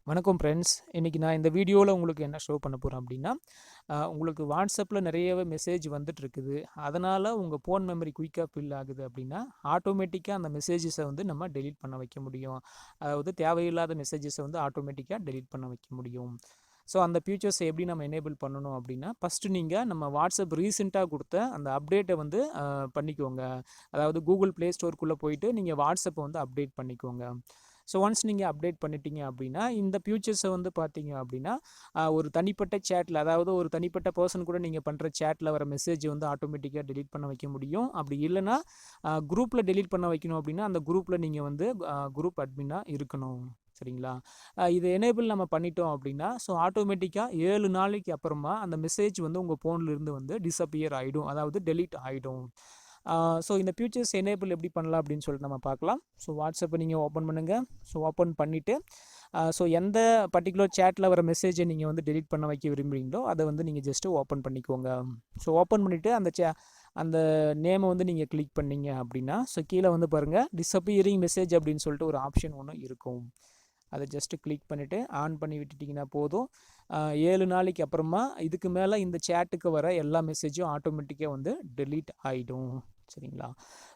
வணக்கம் ஃப்ரெண்ட்ஸ். இன்றைக்கி நான் இந்த வீடியோவில் உங்களுக்கு என்ன ஷோ பண்ண போகிறேன் அப்படின்னா, உங்களுக்கு வாட்ஸ்அப்பில் நிறையவே மெசேஜ் வந்துட்டுருக்குது. அதனால் உங்கள் ஃபோன் மெமரி குயிக்காக ஃபில் ஆகுது அப்படின்னா, ஆட்டோமேட்டிக்காக அந்த மெசேஜஸை வந்து நம்ம டெலீட் பண்ண வைக்க முடியும். அதாவது தேவையில்லாத மெசேஜஸை வந்து ஆட்டோமேட்டிக்காக டெலீட் பண்ண வைக்க முடியும். ஸோ அந்த ஃபியூச்சர்ஸை எப்படி நம்ம எனேபிள் பண்ணணும் அப்படின்னா, ஃபஸ்ட்டு நீங்கள் நம்ம வாட்ஸ்அப் ரீசெண்டாக கொடுத்த அந்த அப்டேட்டை வந்து பண்ணிக்கோங்க. அதாவது கூகுள் ப்ளே ஸ்டோருக்குள்ளே போயிட்டு நீங்கள் வாட்ஸ்அப்பை வந்து அப்டேட் பண்ணிக்கோங்க. ஸோ ஒன்ஸ் நீங்கள் அப்டேட் பண்ணிட்டீங்க அப்படின்னா, இந்த ஃபியூச்சர்ஸை வந்து பார்த்தீங்க அப்படின்னா, ஒரு தனிப்பட்ட சேட்டில், அதாவது ஒரு தனிப்பட்ட பர்சன் கூட நீங்கள் பண்ணுற சேட்டில் வர மெசேஜ் வந்து ஆட்டோமேட்டிக்காக டெலீட் பண்ண வைக்க முடியும். அப்படி இல்லைன்னா குரூப்பில் டெலீட் பண்ண வைக்கணும் அப்படின்னா, அந்த குரூப்பில் நீங்கள் வந்து குரூப் அட்மினாக இருக்கணும். சரிங்களா? இது எனேபிள் நம்ம பண்ணிட்டோம் அப்படின்னா, ஸோ ஆட்டோமேட்டிக்காக 7 நாளைக்கு அப்புறமா அந்த மெசேஜ் வந்து உங்கள் ஃபோன்லேருந்து வந்து டிஸப்பியர் ஆகிடும், அதாவது டெலீட் ஆகிடும். ஸோ இந்த ஃபியூச்சர்ஸ் எனேபிள் எப்படி பண்ணலாம் அப்படின்னு சொல்லிட்டு நம்ம பார்க்கலாம். ஸோ வாட்ஸ்அப்பை நீங்கள் ஓப்பன் பண்ணுங்கள். ஸோ ஓப்பன் பண்ணிவிட்டு ஸோ எந்த பர்டிகுலர் சேட்டில் வர மெசேஜை நீங்கள் வந்து டெலீட் பண்ண வைக்க விரும்புகிறீங்களோ அதை வந்து நீங்கள் ஜஸ்ட்டு ஓப்பன் பண்ணிக்கோங்க. ஸோ ஓப்பன் பண்ணிவிட்டு அந்த நேமை வந்து நீங்கள் கிளிக் பண்ணீங்க அப்படின்னா, ஸோ கீழே வந்து பாருங்கள், டிஸப்பியரிங் மெசேஜ் அப்படின்னு சொல்லிட்டு ஒரு ஆப்ஷன் ஒன்று இருக்கும். அதை ஜஸ்ட்டு கிளிக் பண்ணிவிட்டு ஆன் பண்ணி விட்டுட்டிங்கன்னா போதும். 7 நாளைக்கு அப்புறமா இதுக்கு மேலே இந்த சேட்டுக்கு வர எல்லா மெசேஜும் ஆட்டோமேட்டிக்காக வந்து டெலீட் ஆகிடும். சரிங்களா?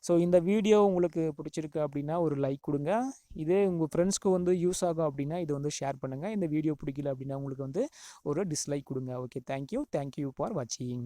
ஸோ இந்த வீடியோ உங்களுக்கு பிடிச்சிருக்கு அப்படின்னா ஒரு லைக் கொடுங்க. இதே உங்கள் ஃப்ரெண்ட்ஸ்க்கு வந்து யூஸ் ஆகும் அப்படின்னா இதை வந்து ஷேர் பண்ணுங்கள். இந்த வீடியோ பிடிக்கல அப்படின்னா உங்களுக்கு வந்து ஒரு டிஸ்லைக் கொடுங்க. ஓகே, தேங்க்யூ ஃபார் வாட்சிங்.